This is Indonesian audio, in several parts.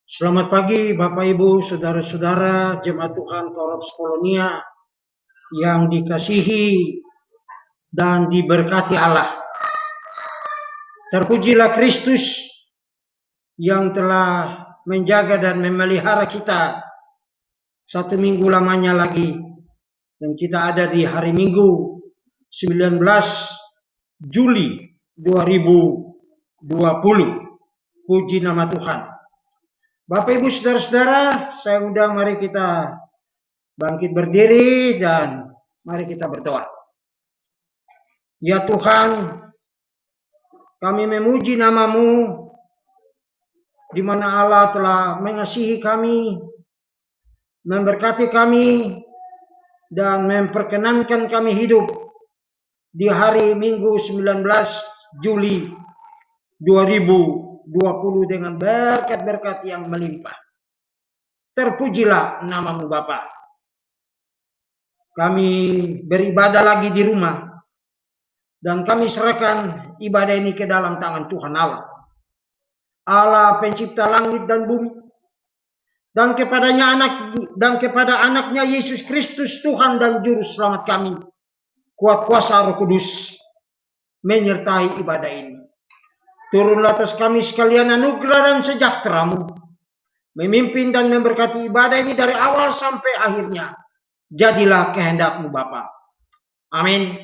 Selamat pagi Bapak Ibu, Saudara-saudara, Jemaat Tuhan Korops Polonia yang dikasihi dan diberkati Allah. Terpujilah Kristus yang telah menjaga dan memelihara kita satu minggu lamanya lagi. Dan kita ada di hari Minggu 19 Juli 2020. Puji nama Tuhan. Bapak Ibu Saudara-saudara, saya undang mari kita bangkit berdiri dan mari kita berdoa. Ya Tuhan, kami memuji nama-Mu di mana Allah telah mengasihi kami, memberkati kami dan memperkenankan kami hidup di hari Minggu 19 Juli 2020 dengan berkat-berkat yang melimpah. Terpujilah nama-Mu Bapa. Kami beribadah lagi di rumah dan kami serahkan ibadah ini ke dalam tangan Tuhan Allah. Allah pencipta langit dan bumi, dan kepada anaknya Yesus Kristus Tuhan dan Juru Selamat kami, kuat kuasa Roh Kudus menyertai ibadah ini. Turunlah atas kami sekalian anugerah dan sejahtera-Mu, memimpin dan memberkati ibadah ini dari awal sampai akhirnya. Jadilah kehendak-Mu Bapa. Amin.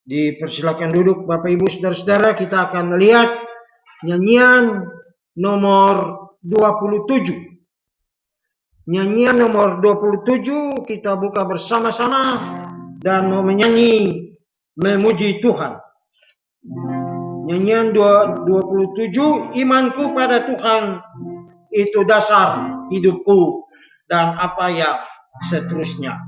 Dipersilakan duduk Bapak Ibu Saudara-saudara, kita akan melihat nyanyian nomor 27. Nyanyian nomor 27 kita buka bersama-sama dan mau menyanyi memuji Tuhan. Nyanyian 27, imanku pada Tuhan itu dasar hidupku, dan apa yang seterusnya.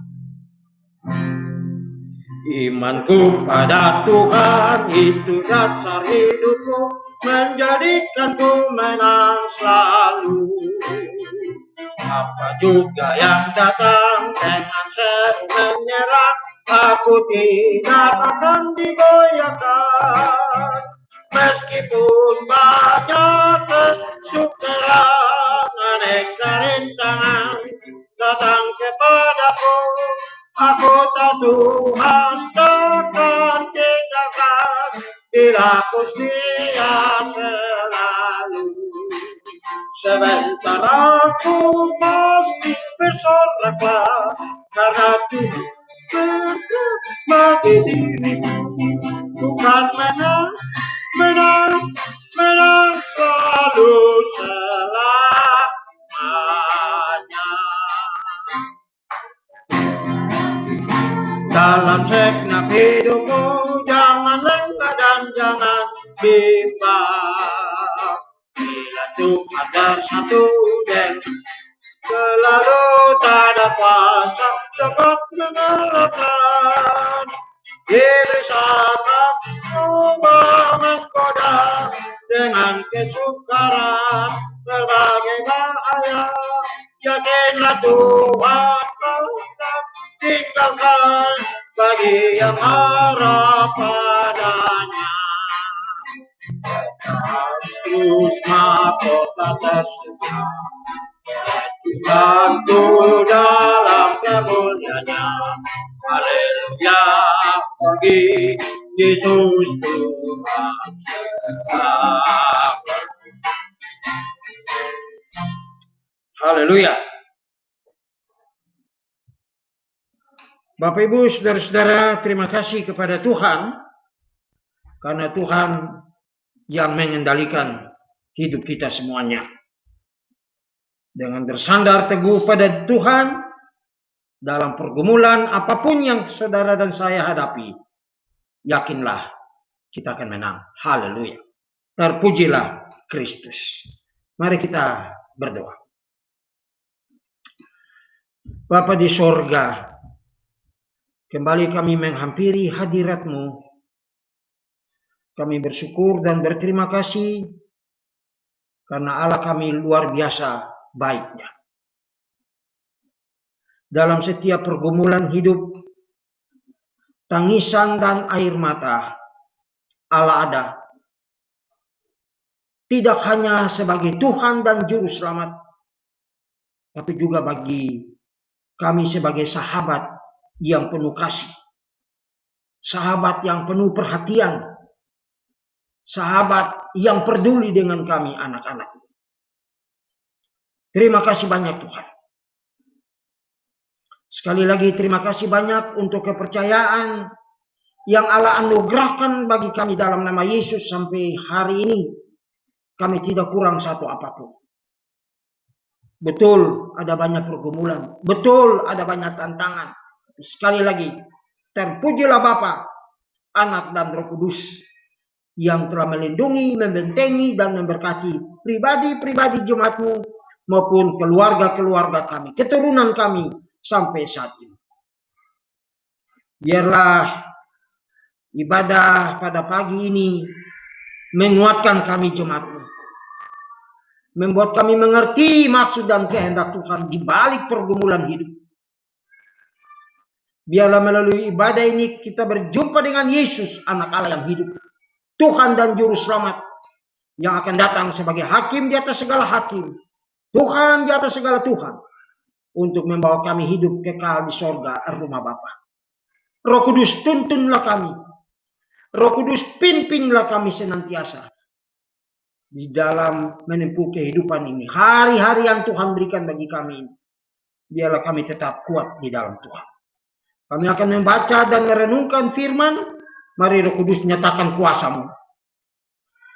Imanku pada Tuhan itu dasar hidupku, menjadikanku menang selalu. Apa juga yang datang dengan seru menyerang, aku tidak akan digoyahkan. Meskipun banyak kesukaran, aneka rintangan datang kepadaku, aku tahu Tuhan takkan tinggalkan, bila aku setia selalu. Sebentar aku pasti bersorak, karena Tuhan bagi diriku, bukan menang selalu selamanya. Dalam segenap hidupku jangan lengah dan jangan bimbang. Bila Tuhan bersatu dengan selalu tak ada kuasa dapat mengalahkan. Diri sangat coba menggoda dengan kesukaran berbagai bahaya. Yakinlah Tuhan tak tinggalkan bagi yang harap padanya. Terus mahkota tersedia, bantu dalam kemuliaannya. Haleluya, bagi Yesus Tuhan selamat. Haleluya. Bapak Ibu Saudara-saudara, terima kasih kepada Tuhan, karena Tuhan yang mengendalikan hidup kita semuanya. Dengan bersandar teguh pada Tuhan dalam pergumulan apapun yang saudara dan saya hadapi, yakinlah kita akan menang. Haleluya. Terpujilah Kristus. Mari kita berdoa. Bapa di sorga, kembali kami menghampiri hadirat-Mu. Kami bersyukur dan berterima kasih karena Allah kami luar biasa baiknya. Dalam setiap pergumulan hidup, tangisan dan air mata, Allah ada. Tidak hanya sebagai Tuhan dan Juru Selamat, tapi juga bagi kami sebagai sahabat yang penuh kasih, sahabat yang penuh perhatian, sahabat yang peduli dengan kami anak-anak. Terima kasih banyak Tuhan. Sekali lagi terima kasih banyak untuk kepercayaan yang Allah anugerahkan bagi kami dalam nama Yesus sampai hari ini. Kami tidak kurang satu apapun. Betul ada banyak pergumulan, betul ada banyak tantangan. Sekali lagi, terpujilah Bapa, Anak dan Roh Kudus yang telah melindungi, membentengi dan memberkati pribadi-pribadi jemaat-Mu maupun keluarga-keluarga kami, keturunan kami sampai saat ini. Biarlah ibadah pada pagi ini menguatkan kami jemaat-Mu, membuat kami mengerti maksud dan kehendak Tuhan di balik pergumulan hidup. Biarlah melalui ibadah ini kita berjumpa dengan Yesus, Anak Allah yang hidup, Tuhan dan Juru Selamat, yang akan datang sebagai hakim di atas segala hakim, Tuhan di atas segala Tuhan, untuk membawa kami hidup kekal di sorga rumah Bapa. Roh Kudus, tuntunlah kami. Roh Kudus, pimpinlah kami senantiasa di dalam menempuh kehidupan ini. Hari-hari yang Tuhan berikan bagi kami ini, biarlah kami tetap kuat di dalam Tuhan. Kami akan membaca dan merenungkan firman. Mari Roh Kudus nyatakan kuasa-Mu,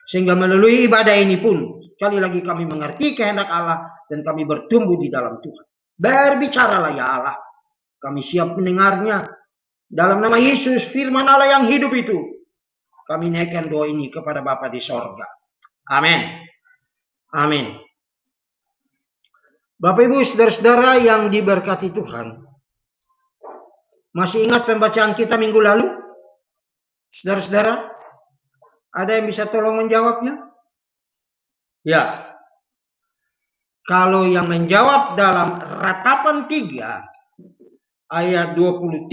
sehingga melalui ibadah ini pun sekali lagi kami mengerti kehendak Allah dan kami bertumbuh di dalam Tuhan. Berbicaralah ya Allah, kami siap mendengarnya. Dalam nama Yesus, firman Allah yang hidup itu, kami naikkan doa ini kepada Bapa di sorga. Amin. Amin. Bapak Ibu saudara-saudara yang diberkati Tuhan, masih ingat pembacaan kita minggu lalu? Saudara-saudara, ada yang bisa tolong menjawabnya? Ya. Kalau yang menjawab dalam Ratapan 3 ayat 22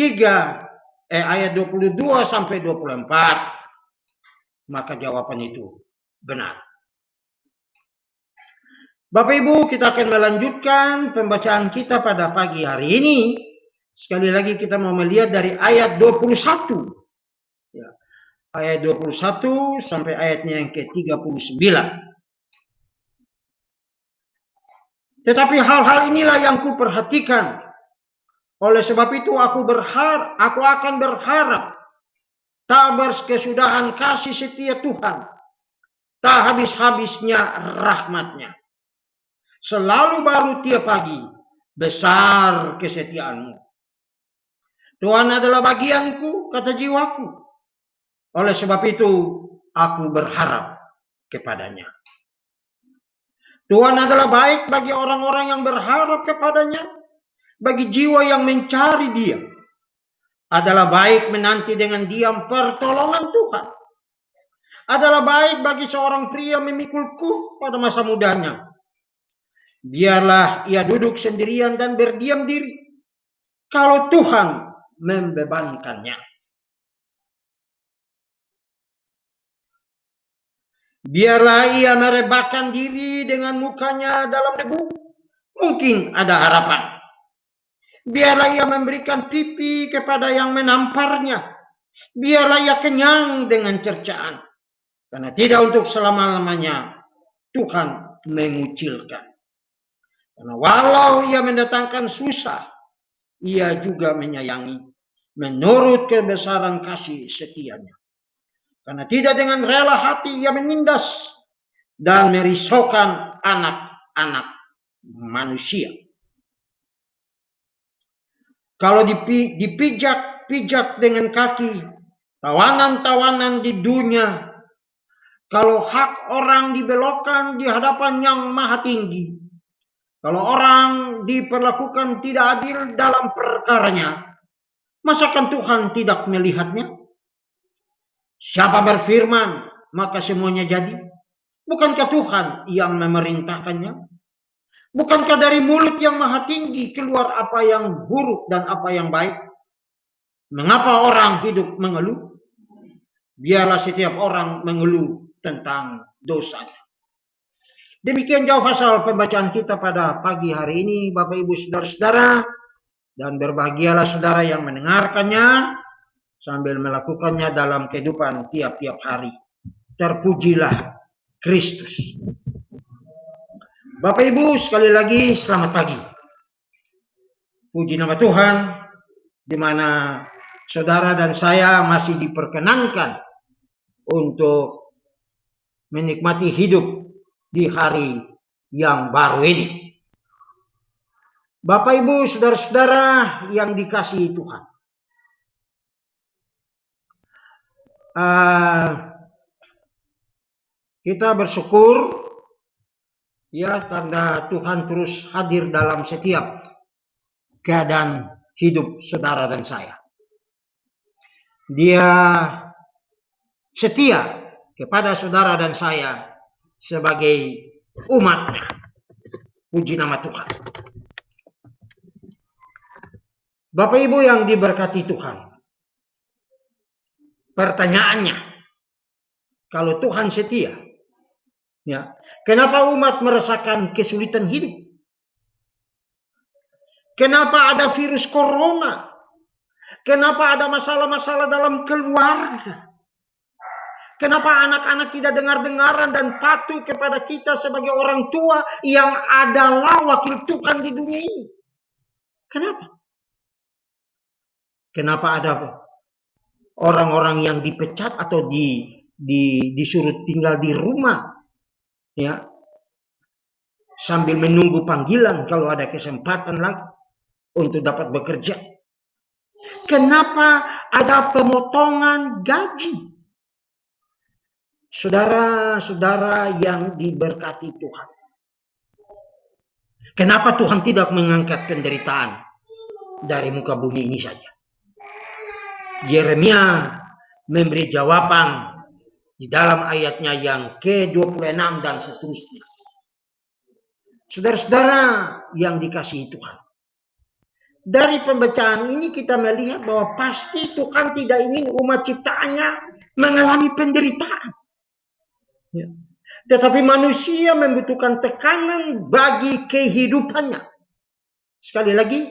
sampai 24, maka jawaban itu benar. Bapak Ibu, kita akan melanjutkan pembacaan kita pada pagi hari ini. Sekali lagi kita mau melihat dari ayat 21. Ya, ayat 21 sampai ayatnya yang ke-39. Tetapi hal-hal inilah yang kuperhatikan. Oleh sebab itu aku akan berharap tak berkesudahan kasih setia Tuhan, tak habis-habisnya rahmat-Nya. Selalu baru tiap pagi, besar kesetiaan-Mu. Tuhan adalah bagianku, kata jiwaku. Oleh sebab itu aku berharap kepadanya. Tuhan adalah baik bagi orang-orang yang berharap kepadanya, bagi jiwa yang mencari Dia. Adalah baik menanti dengan diam pertolongan Tuhan. Adalah baik bagi seorang pria memikul kuk pada masa mudanya. Biarlah ia duduk sendirian dan berdiam diri, kalau Tuhan membebankannya. Biarlah ia merebahkan diri dengan mukanya dalam debu, mungkin ada harapan. Biarlah ia memberikan pipi kepada yang menamparnya. Biarlah ia kenyang dengan cercaan, karena tidak untuk selama-lamanya Tuhan mengucilkan. Karena walau ia mendatangkan susah, ia juga menyayangi menurut kebesaran kasih setianya. Karena tidak dengan rela hati ia menindas dan merisaukan anak-anak manusia. Kalau dipijak-pijak dengan kaki, tawanan-tawanan di dunia, kalau hak orang dibelokkan di hadapan Yang Maha Tinggi, kalau orang diperlakukan tidak adil dalam perkaranya, masakan Tuhan tidak melihatnya? Siapa berfirman, maka semuanya jadi? Bukankah Tuhan yang memerintahkannya? Bukankah dari mulut Yang Maha Tinggi keluar apa yang buruk dan apa yang baik? Mengapa orang hidup mengeluh? Biarlah setiap orang mengeluh tentang dosanya. Demikian jauh pasal pembacaan kita pada pagi hari ini, Bapak Ibu Saudara-saudara, dan berbahagialah saudara yang mendengarkannya sambil melakukannya dalam kehidupan tiap-tiap hari. Terpujilah Kristus. Bapak Ibu, sekali lagi selamat pagi. Puji nama Tuhan, di mana saudara dan saya masih diperkenankan untuk menikmati hidup di hari yang baru ini. Bapak Ibu saudara-saudara yang dikasihi Tuhan, kita bersyukur ya karena Tuhan terus hadir dalam setiap keadaan hidup saudara dan saya. Dia setia kepada saudara dan saya sebagai umat. Puji nama Tuhan. Bapak Ibu yang diberkati Tuhan, pertanyaannya, kalau Tuhan setia, ya, kenapa umat merasakan kesulitan hidup? Kenapa ada virus corona? Kenapa ada masalah-masalah dalam keluarga? Kenapa anak-anak tidak dengar-dengaran dan patuh kepada kita sebagai orang tua yang adalah wakil Tuhan di dunia ini? Kenapa? Kenapa ada orang-orang yang dipecat atau disuruh tinggal di rumah, ya, sambil menunggu panggilan kalau ada kesempatan lagi untuk dapat bekerja? Kenapa ada pemotongan gaji? Saudara-saudara yang diberkati Tuhan, kenapa Tuhan tidak mengangkat penderitaan dari muka bumi ini saja? Yeremia memberi jawaban di dalam ayatnya yang ke-26 dan seterusnya. Saudara-saudara yang dikasihi Tuhan, dari pembacaan ini kita melihat bahwa pasti Tuhan tidak ingin umat ciptaannya mengalami penderitaan. Ya. Tetapi manusia membutuhkan tekanan bagi kehidupannya. Sekali lagi,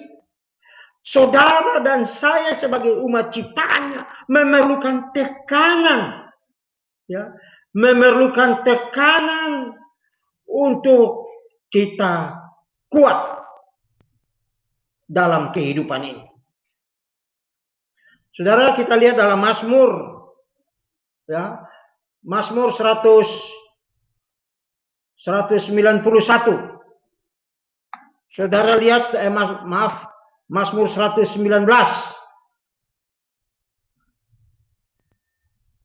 saudara dan saya sebagai umat ciptaannya memerlukan tekanan. Ya, memerlukan tekanan untuk kita kuat dalam kehidupan ini. Saudara, kita lihat dalam Mazmur, ya, Mazmur 191. Saudara lihat, Mazmur 119.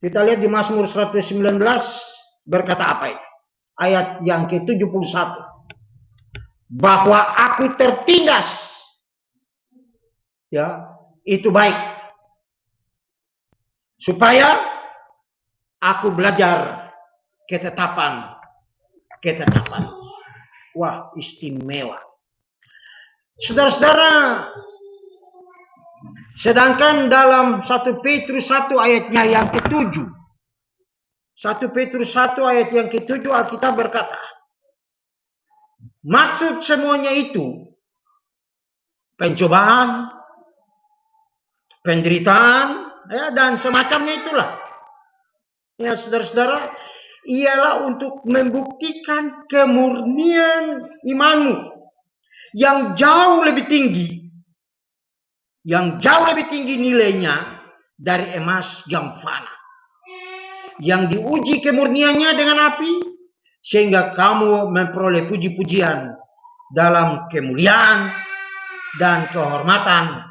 Kita lihat di Mazmur 119 berkata apa ini? Ayat yang ke-71. Bahwa aku tertindas, ya, itu baik, supaya aku belajar ketetapan. Wah, istimewa. Saudara-saudara, sedangkan dalam 1 Petrus 1 ayatnya yang ke-7, 1 Petrus 1 ayat yang ke-7 Alkitab berkata, maksud semuanya itu pencobaan, penderitaan, ya, dan semacamnya itulah. Ya, saudara-saudara, ialah untuk membuktikan kemurnian imanmu yang jauh lebih tinggi nilainya dari emas yang fana, yang diuji kemurniannya dengan api, sehingga kamu memperoleh puji-pujian dalam kemuliaan dan kehormatan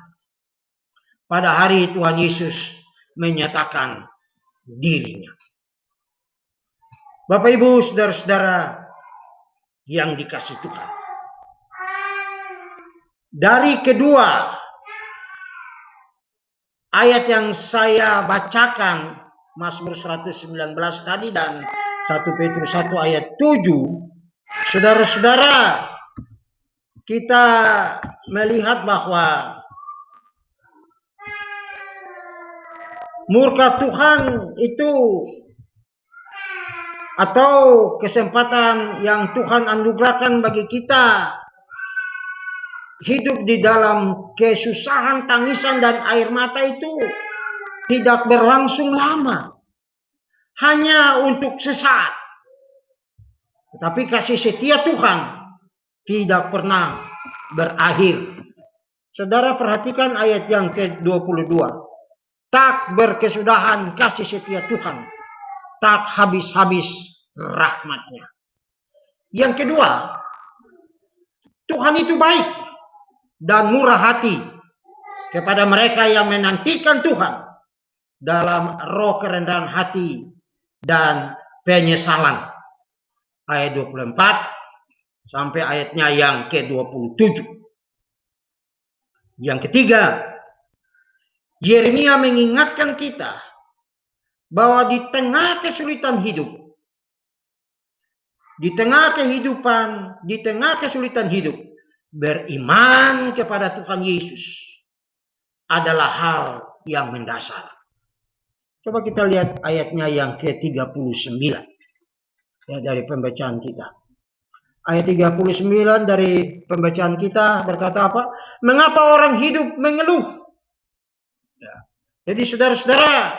pada hari Tuhan Yesus menyatakan dirinya. Bapak Ibu saudara-saudara yang dikasihi Tuhan, dari kedua ayat yang saya bacakan, Mazmur 119 tadi dan 1 Petrus 1 ayat 7, saudara-saudara, kita melihat bahwa murka Tuhan itu atau kesempatan yang Tuhan anugerahkan bagi kita hidup di dalam kesusahan, tangisan, dan air mata itu tidak berlangsung lama, hanya untuk sesaat. Tetapi kasih setia Tuhan tidak pernah berakhir. Saudara perhatikan ayat yang ke-22. Tak berkesudahan kasih setia Tuhan, tak habis-habis rahmatnya. Yang kedua, Tuhan itu baik dan murah hati kepada mereka yang menantikan Tuhan dalam roh kerendahan hati dan penyesalan. Ayat 24 sampai ayatnya yang ke-27. Yang ketiga, Yeremia mengingatkan kita bahwa di tengah kesulitan hidup, di tengah kehidupan, di tengah kesulitan hidup, beriman kepada Tuhan Yesus adalah hal yang mendasar. Coba kita lihat ayatnya yang ke-39 ya, dari pembacaan kita. Ayat 39 dari pembacaan kita berkata apa? Mengapa orang hidup mengeluh? Ya. Jadi saudara-saudara,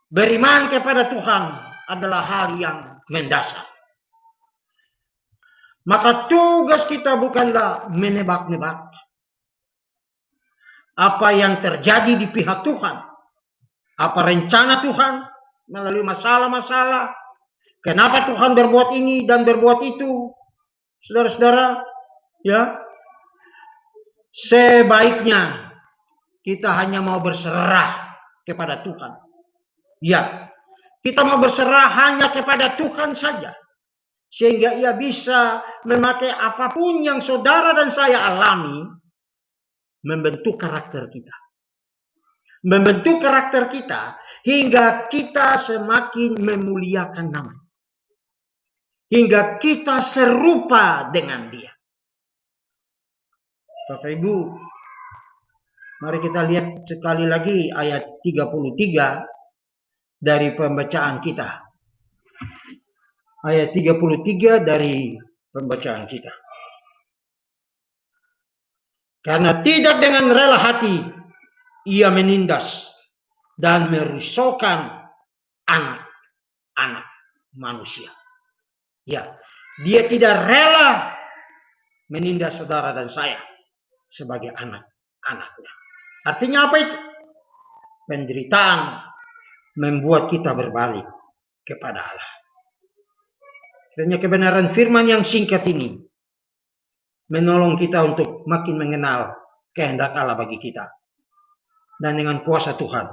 beriman kepada Tuhan adalah hal yang mendasar. Maka tugas kita bukanlah menebak-nebak apa yang terjadi di pihak Tuhan, apa rencana Tuhan melalui masalah-masalah, kenapa Tuhan berbuat ini dan berbuat itu. Saudara-saudara, ya, sebaiknya kita hanya mau berserah kepada Tuhan. Ya, kita mau berserah hanya kepada Tuhan saja, sehingga Ia bisa memakai apapun yang saudara dan saya alami, membentuk karakter kita. Membentuk karakter kita hingga kita semakin memuliakan nama. Hingga kita serupa dengan Dia. Bapak Ibu, mari kita lihat sekali lagi ayat 33 dari pembacaan kita. Ayat 33 dari pembacaan kita. Karena tidak dengan rela hati Ia menindas dan merisaukan anak-anak manusia. Ya, Dia tidak rela menindas saudara dan saya sebagai anak-anaknya. Artinya apa itu? Penderitaan membuat kita berbalik kepada Allah. Kiranya kebenaran firman yang singkat ini menolong kita untuk makin mengenal kehendak Allah bagi kita. Dan dengan kuasa Tuhan,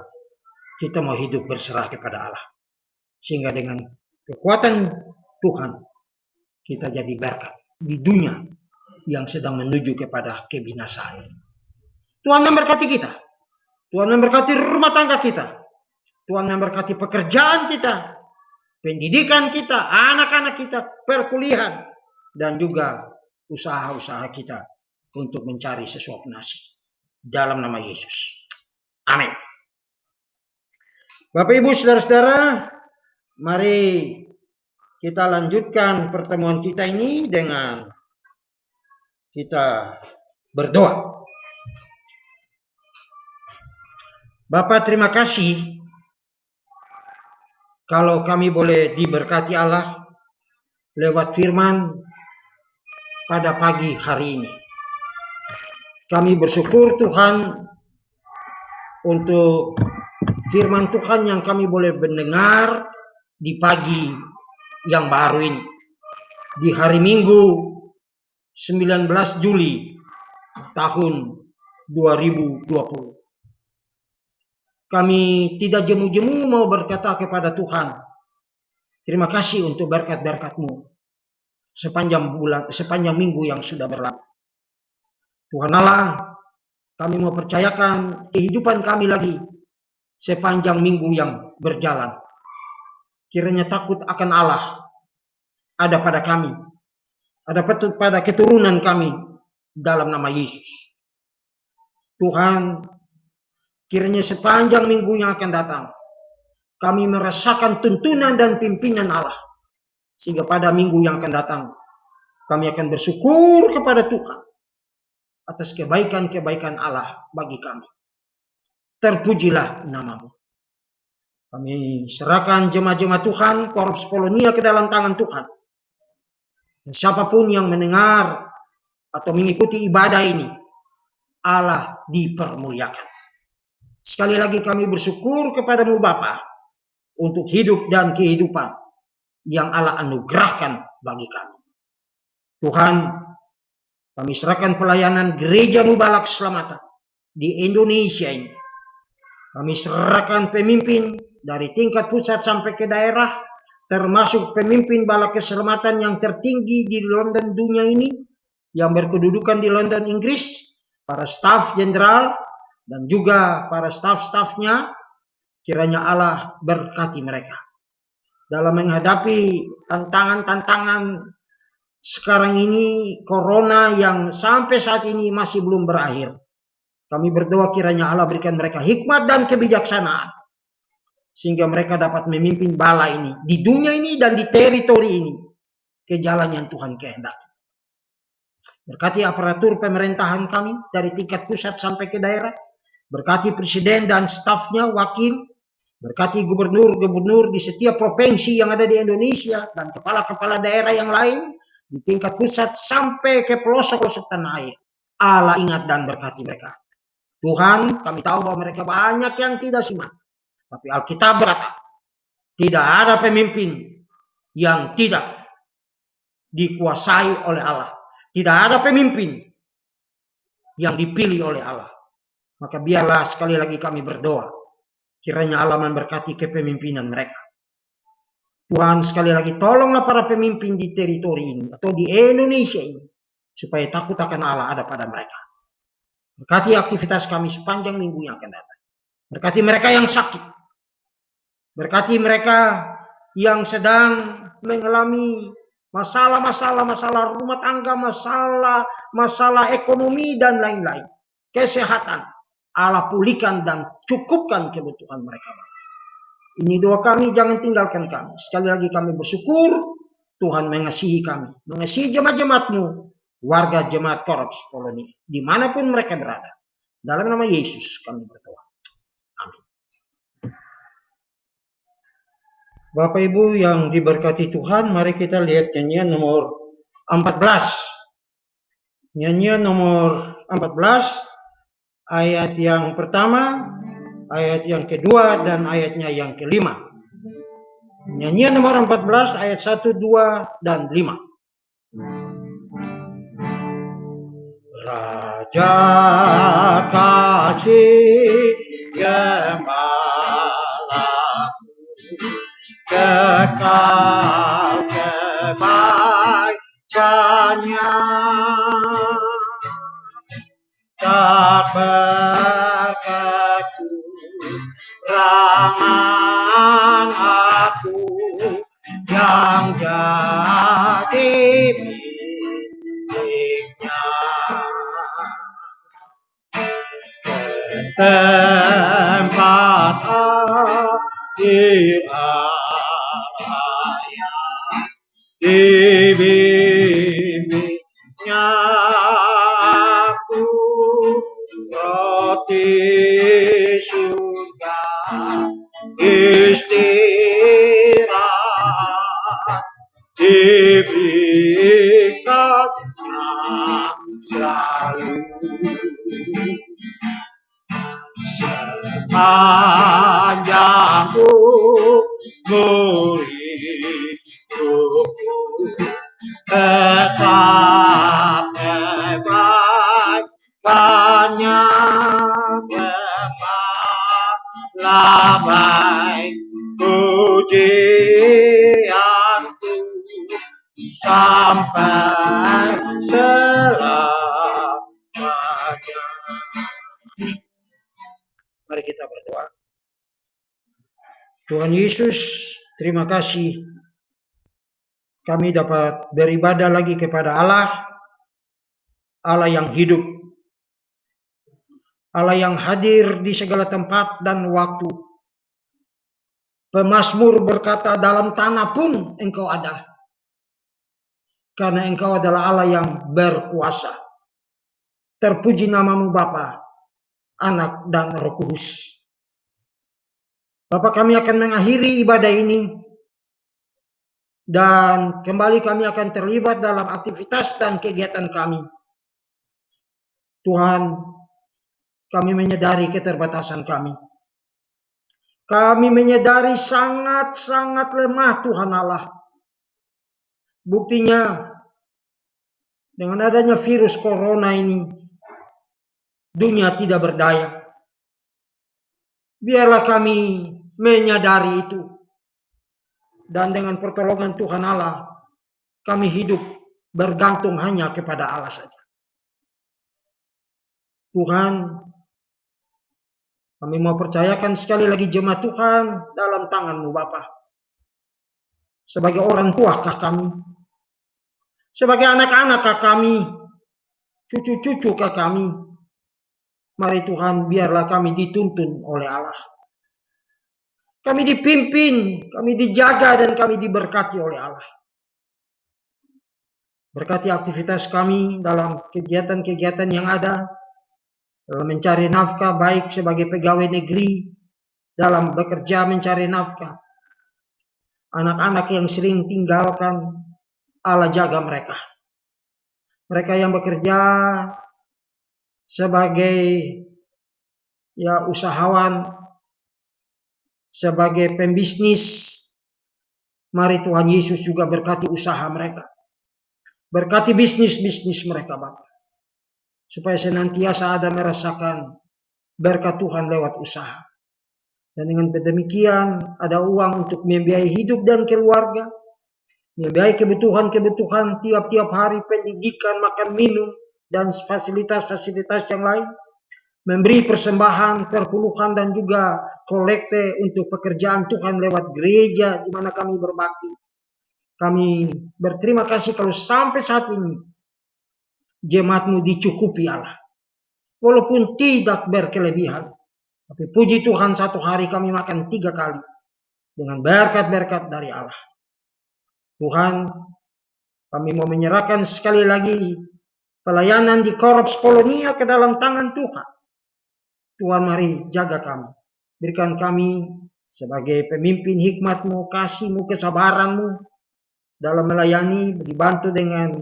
kita mau hidup berserah kepada Allah. Sehingga dengan kekuatan Tuhan, kita jadi berkat di dunia yang sedang menuju kepada kebinasaan. Tuhan memberkati kita. Tuhan memberkati rumah tangga kita. Tuhan memberkati pekerjaan kita, pendidikan kita, anak-anak kita, perkuliahan, dan juga usaha-usaha kita untuk mencari sesuap nasi. Dalam nama Yesus. Amin. Bapak Ibu saudara-saudara, mari kita lanjutkan pertemuan kita ini dengan kita berdoa. Bapak, terima kasih kalau kami boleh diberkati Allah lewat firman pada pagi hari ini. Kami bersyukur Tuhan untuk firman Tuhan yang kami boleh mendengar di pagi yang baru ini. Di hari Minggu 19 Juli tahun 2020. Kami tidak jemu-jemu mau berkata kepada Tuhan, terima kasih untuk berkat-berkat-Mu sepanjang minggu yang sudah berlalu. Tuhan Allah, kami mau percayakan kehidupan kami lagi sepanjang minggu yang berjalan. Kiranya takut akan Allah ada pada kami, ada pada keturunan kami dalam nama Yesus. Tuhan, kiranya sepanjang minggu yang akan datang, kami merasakan tuntunan dan pimpinan Allah. Sehingga pada minggu yang akan datang, kami akan bersyukur kepada Tuhan atas kebaikan-kebaikan Allah bagi kami. Terpujilah namamu. Kami serahkan jemaat-jemaat Tuhan, Korps Polonia ke dalam tangan Tuhan. Dan siapapun yang mendengar atau mengikuti ibadah ini, Allah dipermuliakan. Sekali lagi kami bersyukur kepadamu Bapa untuk hidup dan kehidupan yang Allah anugerahkan bagi kami. Tuhan, kami serahkan pelayanan Gereja Mubalak Selamatan di Indonesia ini. Kami serahkan pemimpin dari tingkat pusat sampai ke daerah, termasuk pemimpin Balak Keselamatan yang tertinggi di London dunia ini, yang berkedudukan di London, Inggris, para staf jenderal, dan juga para staf-stafnya. Kiranya Allah berkati mereka dalam menghadapi tantangan-tantangan sekarang ini, corona yang sampai saat ini masih belum berakhir. Kami berdoa kiranya Allah berikan mereka hikmat dan kebijaksanaan, sehingga mereka dapat memimpin bala ini di dunia ini dan di teritori ini ke jalan yang Tuhan kehendaki. Berkati aparatur pemerintahan kami dari tingkat pusat sampai ke daerah. Berkati presiden dan stafnya, wakil. Berkati gubernur-gubernur di setiap provinsi yang ada di Indonesia dan kepala-kepala daerah yang lain di tingkat pusat sampai ke pelosok-pelosok tanah air. Allah ingat dan berkati mereka. Tuhan, kami tahu bahwa mereka banyak yang tidak simak. Tapi Alkitab berkata, tidak ada pemimpin yang tidak dikuasai oleh Allah. Tidak ada pemimpin yang dipilih oleh Allah. Maka biarlah sekali lagi kami berdoa, kiranya Allah memberkati kepemimpinan mereka. Tuhan, sekali lagi tolonglah para pemimpin di teritori ini atau di Indonesia ini, supaya takut akan Allah ada pada mereka. Berkati aktivitas kami sepanjang minggu yang akan datang. Berkati mereka yang sakit. Berkati mereka yang sedang mengalami masalah rumah tangga, masalah ekonomi dan lain-lain. Kesehatan. Allah pulihkan dan cukupkan kebutuhan mereka. Ini doa kami, jangan tinggalkan kami. Sekali lagi kami bersyukur Tuhan mengasihi kami, mengasihi jemaat-jemaatmu, warga jemaat Korps Polonia, dimanapun mereka berada. Dalam nama Yesus kami berdoa. Amin. Bapak Ibu yang diberkati Tuhan, mari kita lihat nyanyian nomor 14. Nyanyian nomor 14, ayat yang pertama, ayat yang kedua, dan ayatnya yang kelima. Nyanyian nomor 14, ayat 1, 2, dan 5. Raja kasih gembalaku, kekal kebaikannya, tak berkekurangan aku yang jadi miliknya. Tempat akhir raya dibimbingnya aku, roti surga istirahat diberikannya selalu. Sepanjang umur hidupku tetap kebaikannya, gembala baik pujianku sampai selamanya. Mari kita berdoa. Tuhan Yesus, terima kasih kami dapat beribadah lagi kepada Allah, Allah yang hidup, Allah yang hadir di segala tempat dan waktu, Pemazmur berkata, dalam tanah pun Engkau ada. Karena Engkau adalah Allah yang berkuasa. Terpuji namamu Bapa, Anak, dan Roh Kudus. Bapak, kami akan mengakhiri ibadah ini. Dan kembali kami akan terlibat dalam aktivitas dan kegiatan kami. Tuhan, kami menyadari keterbatasan kami. Kami menyadari sangat-sangat lemah Tuhan Allah. Buktinya, dengan adanya virus corona ini, dunia tidak berdaya. Biarlah kami menyadari itu. Dan dengan pertolongan Tuhan Allah, kami hidup bergantung hanya kepada Allah saja. Tuhan, kami mau percayakan sekali lagi jemaat Tuhan dalam tangan-Mu Bapa. Sebagai orang tuakah kami? Sebagai anak-anakkah kami? Cucu-cucukah kami? Mari Tuhan, biarlah kami dituntun oleh Allah. Kami dipimpin, kami dijaga, dan kami diberkati oleh Allah. Berkati aktivitas kami dalam kegiatan-kegiatan yang ada, dalam mencari nafkah, baik sebagai pegawai negeri, dalam bekerja mencari nafkah. Anak-anak yang sering tinggalkan, Allah jaga mereka. Mereka yang bekerja sebagai usahawan, sebagai pembisnis, mari Tuhan Yesus juga berkati usaha mereka. Berkati bisnis-bisnis mereka Bapak. Supaya senantiasa ada merasakan berkat Tuhan lewat usaha. Dan dengan demikian ada uang untuk membiayai hidup dan keluarga. Membiayai kebutuhan-kebutuhan tiap-tiap hari, pendidikan, makan minum, dan fasilitas-fasilitas yang lain. Memberi persembahan, perpuluhan, dan juga kolekte untuk pekerjaan Tuhan lewat gereja di mana kami berbakti. Kami berterima kasih kalau sampai saat ini jemaat-Mu dicukupi Allah. Walaupun tidak berkelebihan. Tapi puji Tuhan, satu hari kami makan 3 kali. Dengan berkat-berkat dari Allah. Tuhan, kami mau menyerahkan sekali lagi pelayanan di Korps Polonia ke dalam tangan Tuhan. Tuhan, mari jaga kami. Berikan kami sebagai pemimpin hikmat-Mu, kasih-Mu, kesabaran-Mu dalam melayani, dibantu dengan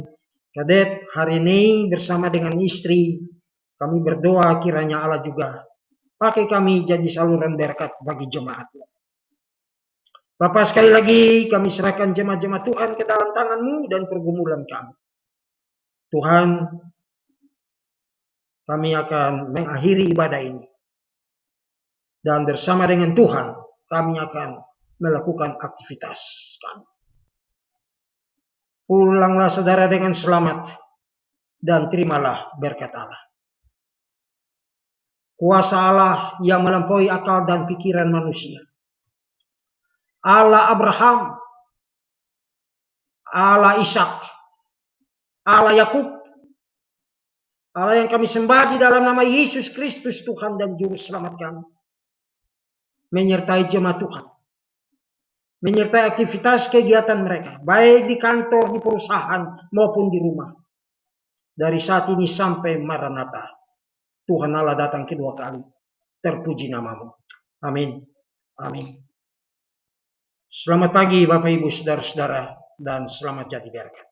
Kadet hari ini bersama dengan istri. Kami berdoa kiranya Allah juga pakai kami jadi saluran berkat bagi jemaat. Bapak, sekali lagi kami serahkan jemaat-jemaat Tuhan ke dalam tangan-Mu dan pergumulan kami. Tuhan, kami akan mengakhiri ibadah ini. Dan bersama dengan Tuhan, kami akan melakukan aktivitas kami. Pulanglah saudara dengan selamat dan terimalah berkat Allah. Kuasa Allah yang melampaui akal dan pikiran manusia. Allah Abraham, Allah Ishak, Allah Yakub, Allah yang kami sembah di dalam nama Yesus Kristus Tuhan dan Juru Selamat kami. Menyertai jemaat Tuhan. Menyertai aktivitas kegiatan mereka, baik di kantor, di perusahaan, maupun di rumah. Dari saat ini sampai Maranatha, Tuhan Allah datang kedua kali. Terpuji namamu. Amin. Amin. Selamat pagi Bapak Ibu Saudara-saudara, dan selamat jadi berkat.